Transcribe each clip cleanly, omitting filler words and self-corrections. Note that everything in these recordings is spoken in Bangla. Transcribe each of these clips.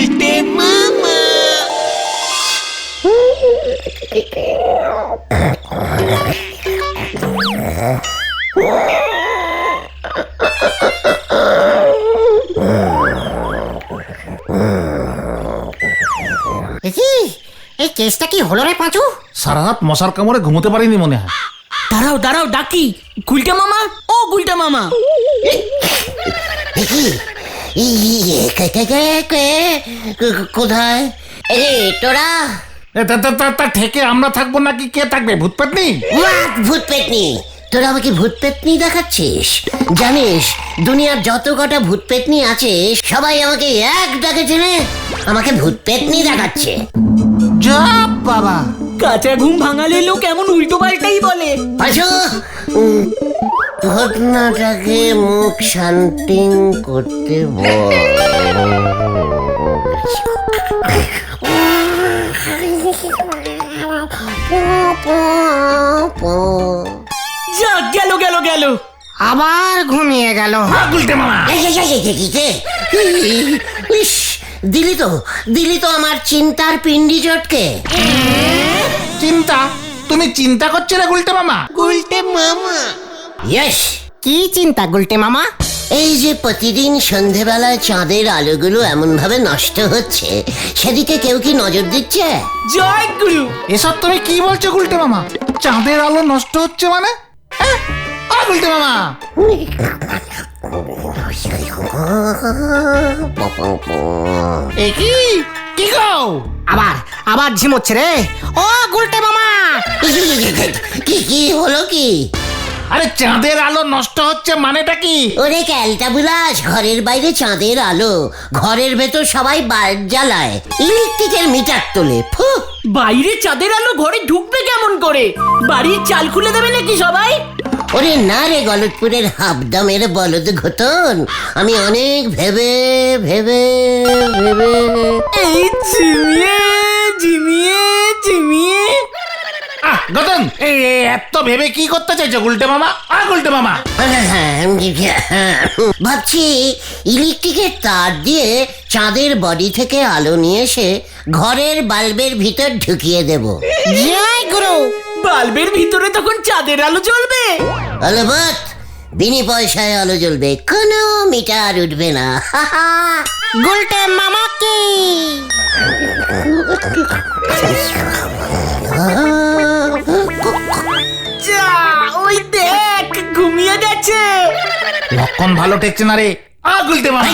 গুলটে মামা। এই কেসটা কি হলো রে পাঁচু? সারা রাত মশার কামড়ে ঘুমোতে পারিনি মনে হয়। দাঁড়াও দাঁড়াও, ডাকি। গুলটে মামা, ও গুলটে মামা। কোথায় তোরা? তা ঠেকে আমরা থাকবো নাকি কে থাকবে? ভূত পেতনি? ভূত পেতনি? তোরা আমাকে ভূত পেতনি দেখাচ্ছিস? জানিস দুনিয়ার যত কটা ভূত পেতনি আছে সবাই আমাকে এক ডাকে চেনে, আমাকে ভূত পেতনি দেখাচ্ছে। যা বাবা, কাঁচা ঘুম ভাঙালে লোক এমন উল্টো পাল্টাই বলে। আচ্ছা ঘটনাটাকে মুখ শান্তি করতে বল। যাক, গেল গেল গেল। আবার ঘুমিয়ে গেল। গুলটে মামা, দিলি তো আমার চিন্তার পিন্ডি চটকে। চিন্তা? তুমি চিন্তা করছো না গুলটে মামা? গুলটে মামা, ইয়েস। কি চিন্তা গুলটে মামা? এই যে প্রতিদিন সন্ধেবেলায় চাঁদের আলোগুলো এমন ভাবে নষ্ট হচ্ছে, সেদিকে কেউ কি নজর দিচ্ছে? জয় গুরু। এসব তুমি কি বলছো গুলটে মামা? চাঁদের আলো নষ্ট হচ্ছে মানে? গুলটে মামা, কি কি গো? আবার ঝিমোচ্ছে রে ও গুলটে মামা। কি হলো কি? আরে চাঁদের আলো নষ্ট হচ্ছে মানেটা কি? ওরে ক্যালটা বুলাস, ঘরের বাইরে চাঁদের আলো, ঘরের ভেতর সবাই বাল্ব জ্বালায়, ইলেকট্রিকের মিটার তোলে। বাইরে চাঁদের আলো ঘরে ঢুকবে কেমন করে? বাড়ির চাল খুলে দেবে নাকি সবাই? ওরে না রে গলতপুরের হাবদামের বলদ ঘটন, আমি অনেক ভেবে ভেবে ভেবে এই ঝিমিয়ে ঝিমিয়ে ঝিমিয়ে। গতন, এত ভেবে কি করতে চাইছো গুলটে মামা? গুলটে মামা, ভাবছি ইলেকট্রিকের তার দিয়ে চাঁদের বডি থেকে আলো নিয়ে এসে ঘরের বাল্বের ভিতর ঢুকিয়ে দেব। জয় গুরু। বাল্বের ভিতরে তখন চাঁদের আলো জ্বলবে? অলবৎ, বিনি পয়সায় আলো জ্বলবে, কোনো মিটার উঠবে না। গুলটে মামা কি? যা, ওই দেখ ঘুমিয়ে গেছে। লক্ষণ ভালো ঠেকছে না রে। গুলটে মামা,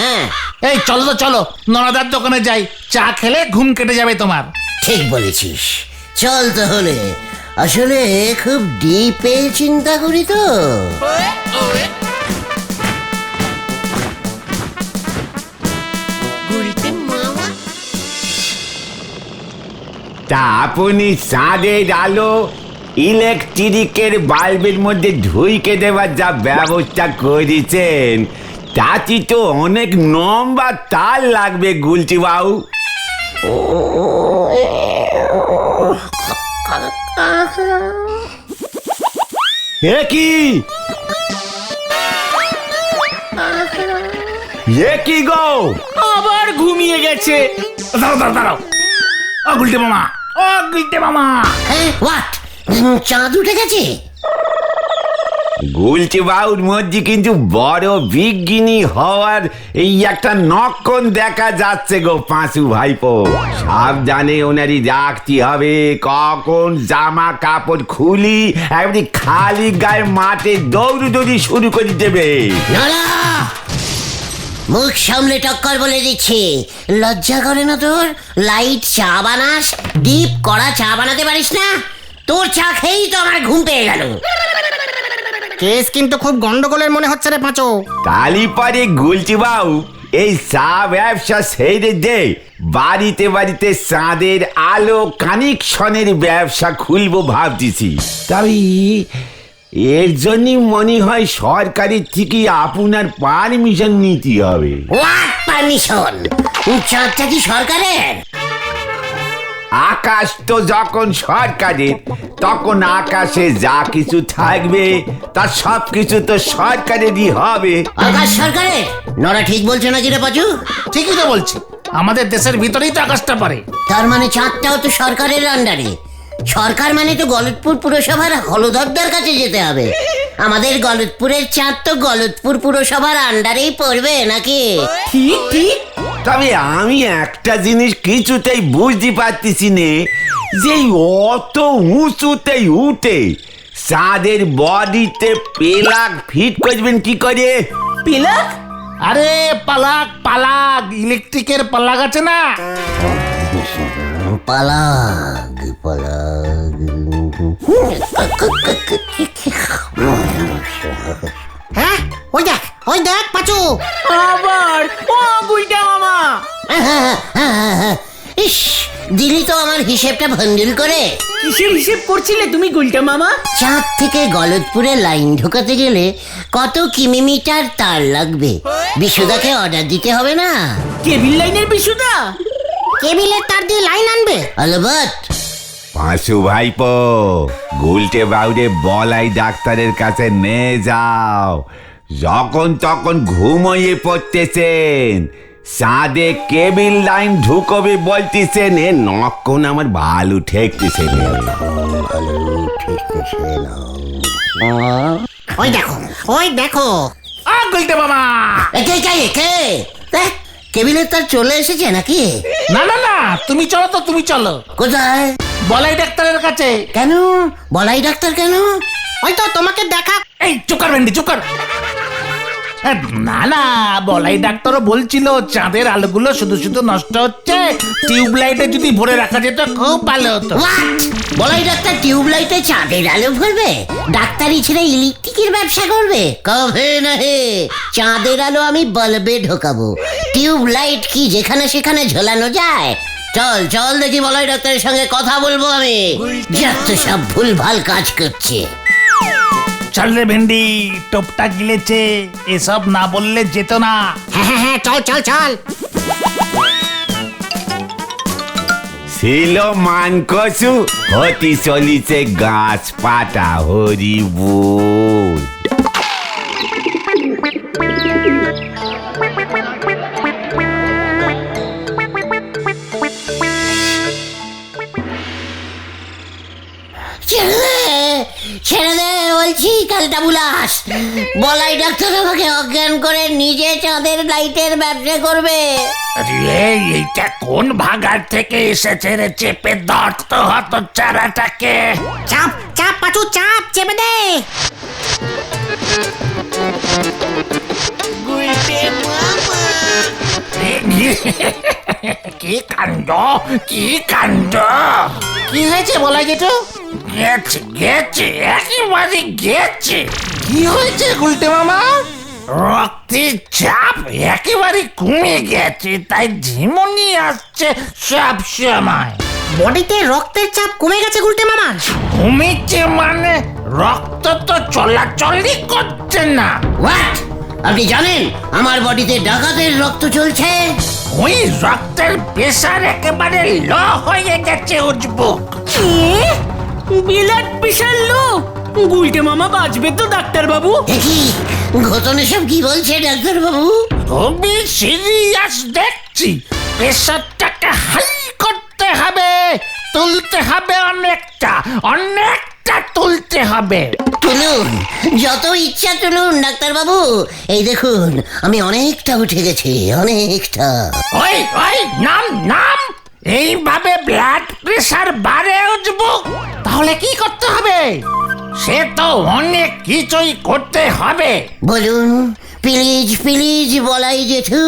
হ্যাঁ, এই চলো তো চলো, নরাদার দোকানে যাই, চা খেলে ঘুম কেটে যাবে তোমার। ঠিক বলেছিস, চল তাহলে। আসলে খুব ডিপে চিন্তা করি তো। তা আপনি চাঁদের আলো ইলেকট্রিকের বাল্বের মধ্যে ঢুইকে দেওয়ার যা ব্যবস্থা করেছেন, তাতে তো অনেক লম্বা তার লাগবে গুলটি বাবু। এ কি গো? আবার ঘুমিয়ে গেছে। দাঁড়াও দাঁড়াও, গুলটে মামা, গুলটে মামা। হোয়াট? চাঁদ উঠে গেছে? গুলটি বাবুর মধ্যে কিন্তু বড় বিজ্ঞানী হওয়ার এই একটা নক্ষণ দেখা যাচ্ছে গো পাঁচু ভাইপো। সাবধানে ওনারই রাখতে হবে, কখন জামা কাপড় খুলি একবারে খালি গায়ে মাঠে দৌড়ি শুরু করে দেবে। মুখ সামলে টক্কর বলে দিচ্ছি, লজ্জা করে না তোর? লাইট চা বানাস, ডিপ কড়া চা বানাতে পারিস না? তোর চা খেয়েই তো আমার ঘুম পেয়ে গেল। কেস কিন্তু খুব গন্ডগোলের মনে হচ্ছে রে পাঁচু। তালি পরে গুলটি বাবু এই চা ব্যবসা ছেড়ে দে, বাড়িতে বাড়িতে চাঁদের আলো কানেকশনের ব্যবসা খুলবো ভাবতেছি। তবে এর জন্য মনে হয় সরকারের থেকে আপনার পারমিশন নিতে হবে। What permission? চাঁদটা কি সরকারের? আকাশ তো যখন সরকারের, তখন আকাশে যা কিছু থাকবে তার সব কিছু তো সরকারেরই হবে। আকাশ সরকারের? নরা ঠিক বলছে নাকি রে পাচু? ঠিকই তো বলছি, আমাদের দেশের ভিতরেই তো আকাশটা পারে। তার মানে চাঁদটাও তো সরকারের আন্ডারে। সরকার মানে তো গলতপুর পুরসভার হলধরদার কাছে যেতে হবে। আমাদের গলতপুরের চাঁদ তো গলতপুর পুরসভার আন্ডারেই পড়বে নাকি? ঠিক ঠিক। তবে আমি একটা জিনিস কিছুতেই বুঝতে পারতেছি নে, যে অত উঁচুতেই উঠে চাঁদের বডিতে পেলাক ফিট করবেন কি করে? পিলাক? আরে পালাক পালাক, ইলেকট্রিকের পালাক আছে না? পালাগ পালাগ। হ্যাঁ ওই দেখ পাচু। আবার ও গুলটা মামা। ইস, দিলি তো আমার হিসেবটা ভন্ডুল করে। কিসের হিসেব করছিলে তুমি গুলটা মামা? চাঁদ থেকে গলতপুরে লাইন ঢোকাতে গেলে কত কিলোমিটার তার লাগবে? বিশুদাকে অর্ডার দিতে হবে না? কেবিল লাইনের বিশুদা? কেবিলের তার দিয়ে লাইন আনবে? আলবাত। পাঁচু ভাইপো, গুলটে বাউরে বলাই ডাক্তারের কাছে নিয়ে যাও। যখন তখন ঘুমিয়ে পড়তেছেন, চাঁদে কেবিল লাইন ঢুকবে বলতেছেন, এ নক্ষণ আমার ভালো ঠেকতেছে রে। ওই দেখো গুলটে মামা। একে কেবিলের তার চলে এসেছে নাকি? না না না, তুমি চলো তো, তুমি চলো। কোথায়? বলাই ডাক্তারের কাছে। কেন বলাই ডাক্তার কেন? ওই তো তোমাকে দেখা। এই চুকার ভেন্ডি চুকার। না না, বলাই ডাক্তারও বলছিল চাঁদের আলোগুলো শুধু শুধু নষ্ট হচ্ছে, টিউবলাইটে যদি ভরে রাখা যেত খুব ভালো হতো। What? বলাই ডাক্তার টিউবলাইটে চাঁদের আলো ভরবে? ডাক্তারি ছেড়ে ইলেকট্রিকের ব্যবসা করবে? কবে নাহে, চাঁদের আলো আমি বাল্বে ঢোকাবো। টিউবলাইট কি যেখানে সেখানে ঝোলানো যায়? চল চল দেখি বলাই ডাক্তারের সঙ্গে কথা বলবো আমি। যত সব ভুলভাল কাজ করছে। চল রে ভেন্ডি, টোপটা গিলেছে, এসব না বললে যেত না। হ্যাঁ চল। ছিল মানকসু, হতি চলিছে গাছ পাতা হরি বল। ছেড়ে দে বলছি, কালটা বুলাস। বলাই ডাক্তার আমাকে অজ্ঞান করে নিজে চাঁদের লাইটের ব্যবসা করবে। আরে এইটা কোন ভাগার থেকে এসেছে রে? চেপে ধর তো হত চারাটাকে। চাপ পাচু, চাপ চেপে দে। কি কাণ্ড, কি কাণ্ড! কি হয়েছে বলাই জেঠু? গেছে একেবারে গেছে। কি হয়েছে গুলটে মামা? রক্তের চাপ একেবারে কমে গেছে, তাই ঝিমুনি আসছে সব সময়। বডিতে রক্তের চাপ কমে গেছে গুলটে মামা? কমেছে মানে রক্ত তো চলাচলই করছে না। হোয়াট? আপনি জানেন আমার বডিতে ডাকাতের রক্ত চলছে? ওই রক্তের প্রেসার একেবারে লো হয়ে গেছে উজবুক। Blood pressure low? গুলটে মামা বাঁচবে তো ডাক্তার বাবু? দেখি ঘটনা সব কি বলছে ডাক্তার বাবু? খুবই সিরিয়াস দেখছি। প্রেসারটাকে হাই করতে হবে, তুলতে হবে অনেকটা তুলতে হবে। তুলুন, যত ইচ্ছা তুলুন ডাক্তার বাবু। এই দেখুন আমি অনেকটা উঠে গেছি, অনেকটা। ওই নাম এইভাবে ব্লাড প্রেসার বাড়ে উঠবুক। তাহলে কি করতে হবে? সে তো অনেক কিছুই করতে হবে। বলুন প্লিজ প্লিজ বলাই জেঠু।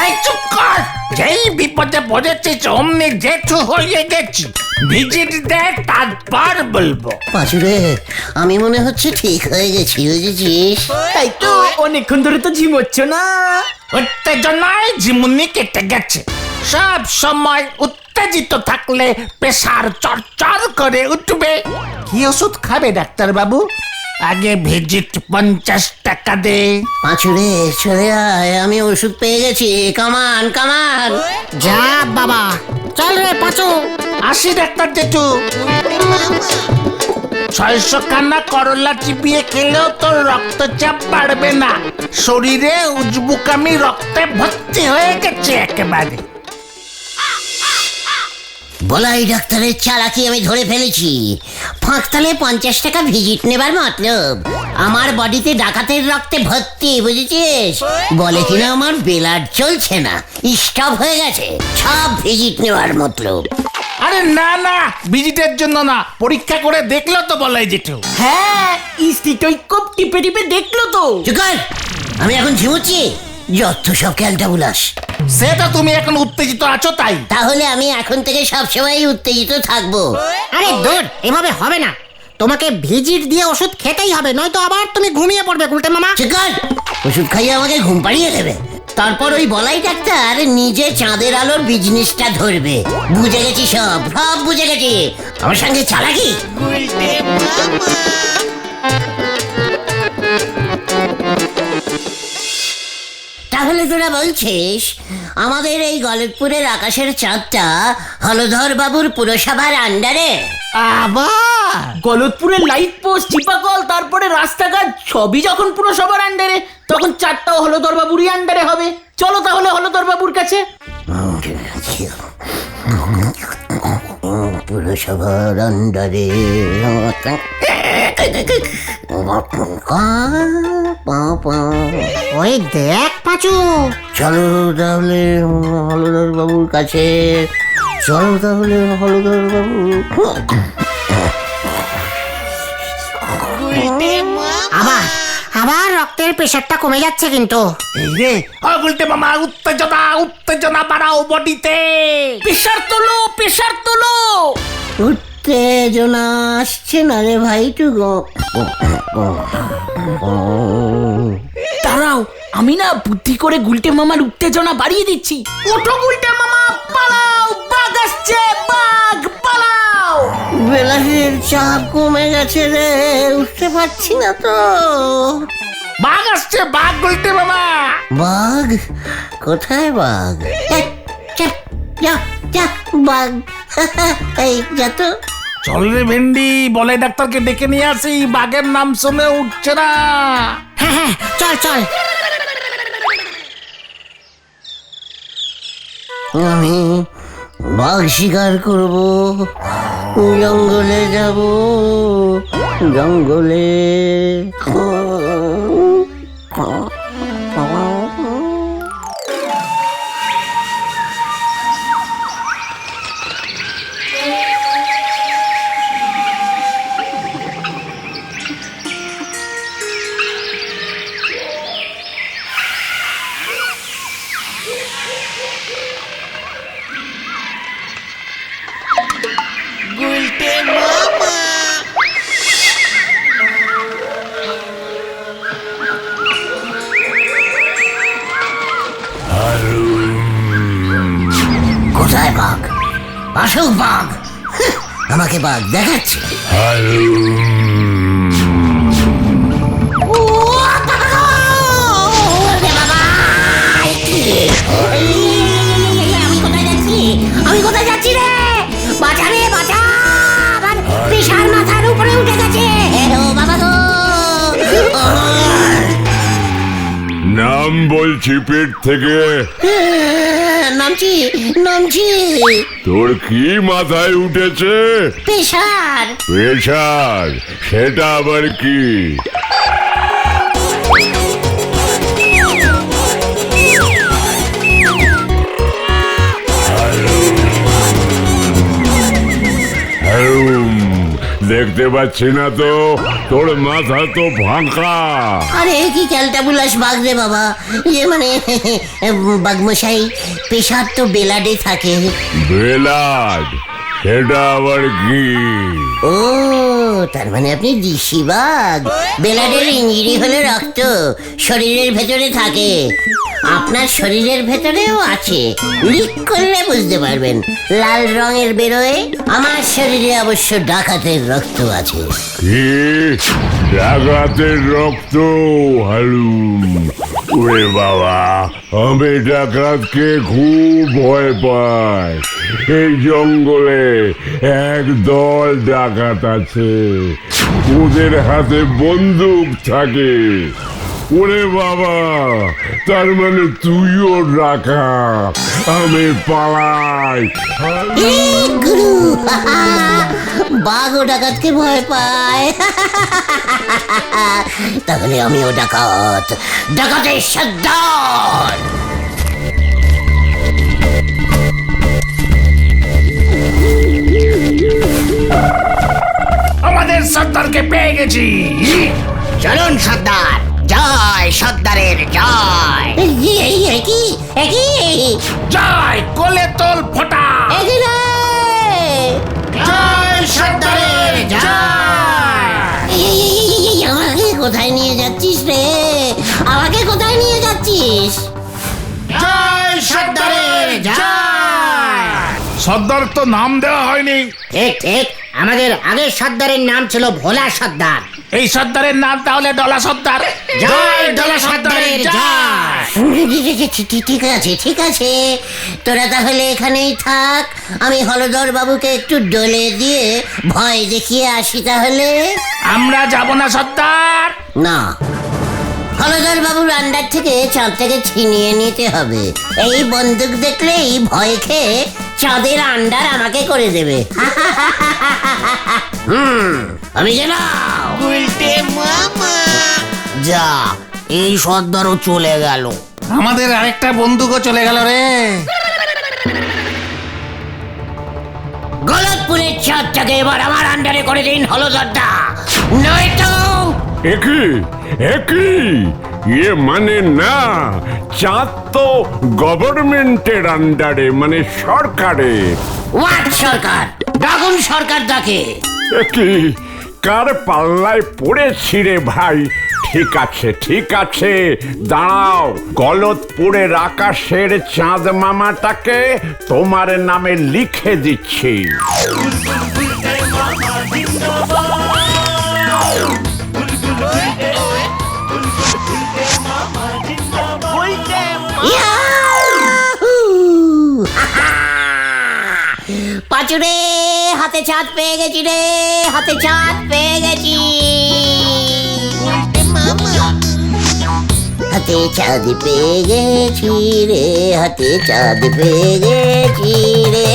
এই চুপ কর! যেই বিপদে পড়েছিস অমনি জেঠু হয়ে গেছি। ভিজিট দে, তারপর বলবো। পাঁচুরে আমি মনে হচ্ছে ঠিক হয়ে গেছি, বুঝেছিস? তাই তো, অনেকক্ষণ ধরে তো ঝিমোচ্ছ না। উত্তেজনায় ঝিমুনি কেটে গেছে। সব সময় উত্তেজিত থাকলে প্রেসার চড়চড় করে উঠবে। কি ওষুধ খাবে ডাক্তার বাবু? আগে ভিজিট 50 টাকা দে। পাঁচুরে চলে আয়, আমি ওষুধ পেয়ে গেছি। কামান কামান। যা বাবা। চল রে পাঁচু। আসি ডাক্তার জেঠু। 600 খানা করলা চিবিয়ে খেলেও তোর রক্তচাপ বাড়বে না, শরীরে উজবুকামি রক্তে ভর্তি হয়ে গেছে একেবারে। বলাই ডাক্তারের চালাকি আমি ধরে ফেলেছি। ফাঁকতালে 50 টাকা ভিজিট নেবার মতলব। আমার বডিতে ডাকাতের রক্তে ভর্তি, বুঝেছিস? বলে কিনা আমার ব্লাড চলছে না, স্টপ হয়ে গেছে, সব ভিজিট নেওয়ার মতলব। আরে না না, ভিজিটের জন্য না, পরীক্ষা করে দেখলো তো বলাই জেঠু। হ্যাঁ, স্টিটোস্কোপ টিপে টিপে দেখলো তো। চুপ কর, আমি এখন ঝিমুচ্ছি। যত সব ক্যালটাবুলাস। সেটা তুমি এখন উত্তেজিত আছো তাই। তাহলে আমি এখন থেকে সবসময় উত্তেজিত থাকবো। আরে দূর, এভাবে হবে না। তোমাকে ভিজিট দিয়ে ওষুধ খেতেই হবে, নয়তো আবার তুমি ঘুমিয়ে পড়বে গুলটে মামা। ঠিক আছে, ওষুধ খাইয়ে আমাকে ঘুম পাড়িয়ে দেবে। তারপর ওই বলাই ডাক্তার নিজে চাঁদের আলোর বিজনেসটা ধরবে। বুঝে গেছি, সব সব বুঝে গেছি। আমার সঙ্গে চালাকি। তাহলে তোরা বলছিস আমাদের এই গলতপুরের আকাশের চাঁদটা হলধর বাবুর পুরসভার আন্ডারে? আবার গলতপুরের লাইট পোস্ট, চিপাকল, তারপরে রাস্তাঘাট সবই যখন পুরসভার আন্ডারে, তখন চারটাও হলধর বাবুরই আন্ডারে হবে। চলো তাহলে হলধর বাবুর কাছে। পুরসভার আন্ডারে ওই দেখ পাঁচু। চলো তাহলে হলধর বাবুর কাছে। চলো তাহলে হলধর বাবু। আবার আবার রক্তের প্রেশারটা কমে যাচ্ছে কিন্তু। এই রে, ও গুলটে মামা, উত্তেজনা উত্তেজনা বাড়াও বডিতে। প্রেশার তোলো, প্রেশার তোলো। উত্তেজনা আসছে না রে ভাই, টুকু। দাঁড়াও, আমি না বুদ্ধি করে গুলটে মামার উত্তেজনা বাড়িয়ে দিচ্ছি। ওঠো গুলটে মামা, পালাও, বাঘ আসছে, বাঘ, পালাও। বেলাসের চাপ কমে গেছে রে, উঠতে পারছি না তো। বাঘ আসছে, বাঘ গুলটে মামা। বাঘ? কোথায় বাঘ? এই, চাপ, যা, যা, বাঘ। এই যা তো। চল রে ভেন্ডি, বলে ডাক্তারকে ডেকে নিয়ে আসি, বাঘের নাম শুনে উঠছে না। হ্যাঁ হ্যাঁ, চল চল। আমি বাঘ শিকার করব, জঙ্গলে যাব, জঙ্গলে। কোথায় বাঘ? আসুক বাঘ। আমাকে বাঘ দেখাচ্ছে। আমি কোথায় যাচ্ছি রে? বাঁচা রে, বাঁচা। আমার বিশাল মাথার উপরে উঠে গেছে। ও বাবা গো। নাম বলছি পেট থেকে। নামছি, নামছি। তোর কি মাথায় উঠেছে? প্রেশার। প্রেশার? সেটা আবার কি? দেখতে পাচ্ছি না তো, তোর মাথা তো ফাঁকা। আরে কি ক্যালটাবুলাস বাঘ রে বাবা। ইয়ে মানে বাঘমশাই, প্রেশার তো বেলাডে থাকে। বেলাড? সেটা আবার কি? ও, তার মানে আপনি দিশি বাঘ। বেলাডের ইঞ্জিরি হলে রক্ত শরীরের ভেতরে থাকে। আপনার শরীরের ভেতরেও আছে, লিক করলে বুঝতে পারবেন। লাল রঙের বেরোয়। আমার শরীরে অবশ্য ডাকাতের রক্ত আছে। কি? ডাকাতের রক্ত? হালুম, ওরে বাবা, আমি ডাকাতকে খুব ভয় পাই। এই জঙ্গলে একদল ডাকাত আছে, ওদের হাতে বন্দুক থাকে। ওরে বাবা, তার মানে তুইও ডাকাত। আমি পালাই। গুরু বাঘও ডাকাতকে ভয় পায়। তাহলে আমিও ডাকাত, ডাকাতের সর্দার। আমাদের সর্দারকে পেয়ে গেছি। চলুন সর্দার, জয় সর্দারের জয়। একই জয় কোলে তোল ফোটা। জয় সর্দারের জয়। আমাকে কোথায় নিয়ে যাচ্ছিস রে? আমাকে কোথায় নিয়ে যাচ্ছিস? জয় সর্দারের জয়। সর্দার তো নাম দেওয়া হয়নি। ঠিক ঠিক, আমাদের আগের সর্দারের নাম ছিল ভোলা সর্দার। এই সর্দারের নাম তাহলে ডলা সর্দার। জয় ডলা সর্দারের জয়। ঠিক আছে ঠিক আছে, তোরা তাহলে এখানেই থাক। আমি হলধর বাবুকে একটু ডলে দিয়ে ভয় দেখিয়ে আসি তাহলে। আমরা যাব না সর্দার। না, হলধর বাবুর আন্ডার থেকে চাঁদটাকে ছিনিয়ে নিতে হবে। এই বন্দুক দেখলেই ভয় খেয়ে চাঁদের আন্ডার আমাকে করে দেবে। আমি গেলাম। যা, এই সর্দারও চলে গেল। আমাদের আরেকটা বন্দুকও চলে গেল রে। গলতপুরের চাঁদটাকে এবার আমার আন্ডারে করে দিন হলধরদা, নয়তো একই ইয়ে মানে না, চাঁদ তো গভর্নমেন্টের আন্ডারে, মানে সরকারের। ওয়াট সরকার? ডাকুন সরকার ডাকে। একই কার পাল্লায় পড়েছি রে ভাই। ঠিক আছে, দাঁড়াও। গলতপুরের আকাশের চাঁদ মামাটাকে তোমার নামে লিখে দিচ্ছি। ইয়াহু! পাঁচুরে, হাতে চাঁদ পেয়ে গেছি রে, হাতে চাঁদ পেয়ে গেছি। হাতে চাঁদ পেয়ে গেছি রে, হাতে চাঁদ পেয়ে গেছি রে।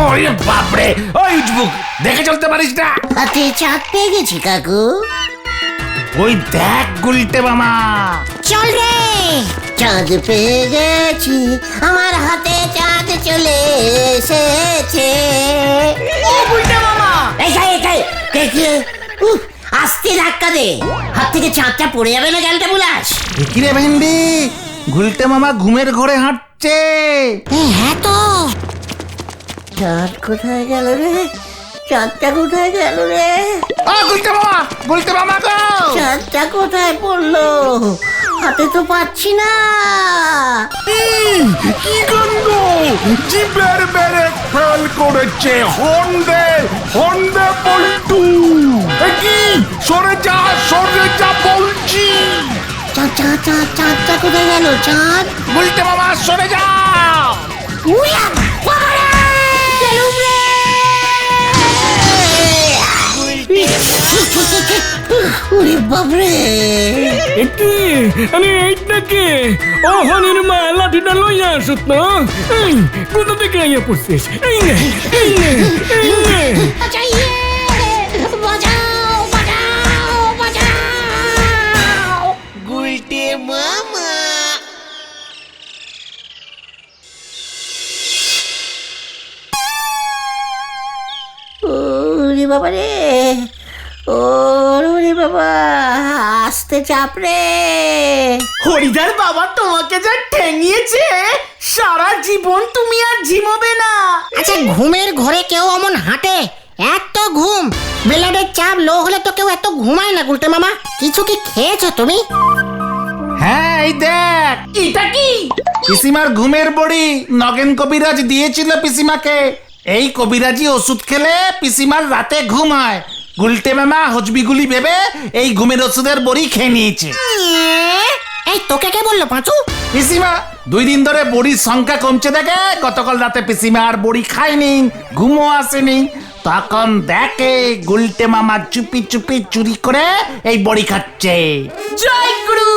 ওই বাপরে, ওই উঠবুক দেখে চলতে পারিস না। হাতে চাঁদ পেয়ে গেছি কাকু। ওই দেখ গুলটে মামা। চল রে, চাঁদ পেয়ে গেছি, আমার হাতে চাঁদ চলে এসেছে। ও গুলটে মামা, আস্তে ধাক্কা দে, হাত থেকে চাঁদটা পড়ে যাবে না, গেলটা বুলাস। কিরে ভেন্ডি, গুলটে মামা ঘুমের ঘরে হাঁটছে। হ্যাঁ তো। চাঁদ কোথায় গেল রে? চাঁদটা কোথায় গেল রে? ও গুলটে মামা গো। চাঁদটা কোথায় পড়লো? হাতে তো পাচ্ছি না। কি গন্ধ, জিভের বেড়ে ফেল করেছে। হন্ডে পল্টু। কি সরে যা বলছি। চাঁদটা কোথায় গেল? চাঁদ গুলটে মামা সরে যাও। উইয়া, বাবারে! গেলুম রে! ওরে বাপরে! আরে এইটাকে অহনের মা লাঠিটা লইয়া আসত না। কোথা থেকে আইয়া পড়ছিস? এই নে। বাঁচাইয়ে! বাঁচাও! গুলটে মামা! ওরে বাবা রে, ওরে বাবা, আস্তে চাপ রে। হরিদার বাবা তোমাকে যা ঠেঙিয়েছে, সারা জীবন তুমি আর ঝিমোবে না। আচ্ছা, ঘুমের ঘরে কেউ অমন হাঁটে? এত ঘুম, ব্লাডের চাপ লো হলে তো কেউ এত ঘুমায় না। গুলটে মামা, কিছু কি খেয়েছো তুমি? হ্যাঁ, এই দেখ। এটা কি? পিসিমার ঘুমের বড়ি নগেন কবিরাজ দিয়েছিল পিসিমাকে। এই কবিরাজি ওষুধ খেলে পিসিমার রাতে ঘুম হয়। গুলটে মামা হজবিগুলি ভেবে এই ঘুমের ওষুধের বড়ি খেয়ে নিয়েছে। এই তোকে কে বললো পাঁচু? পিসিমা 2 দিন ধরে বড়ির সংখ্যা কমছে দেখে গতকাল রাতে পিসিমা আর বড়ি খায়নি, ঘুমও আসেনি। তখন দেখে গুলটে মামা চুপি চুপি চুরি করে এই বড়ি খাচ্ছে। জয় গুরু।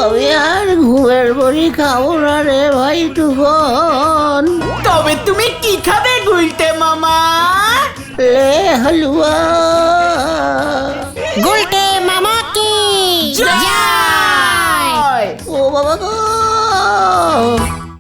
আমি আর ঘুমের বড়ি খাবো না রে ভাই টুকন। তবে তুমি কি খাবে গুলটে মামা? লে হালুয়া।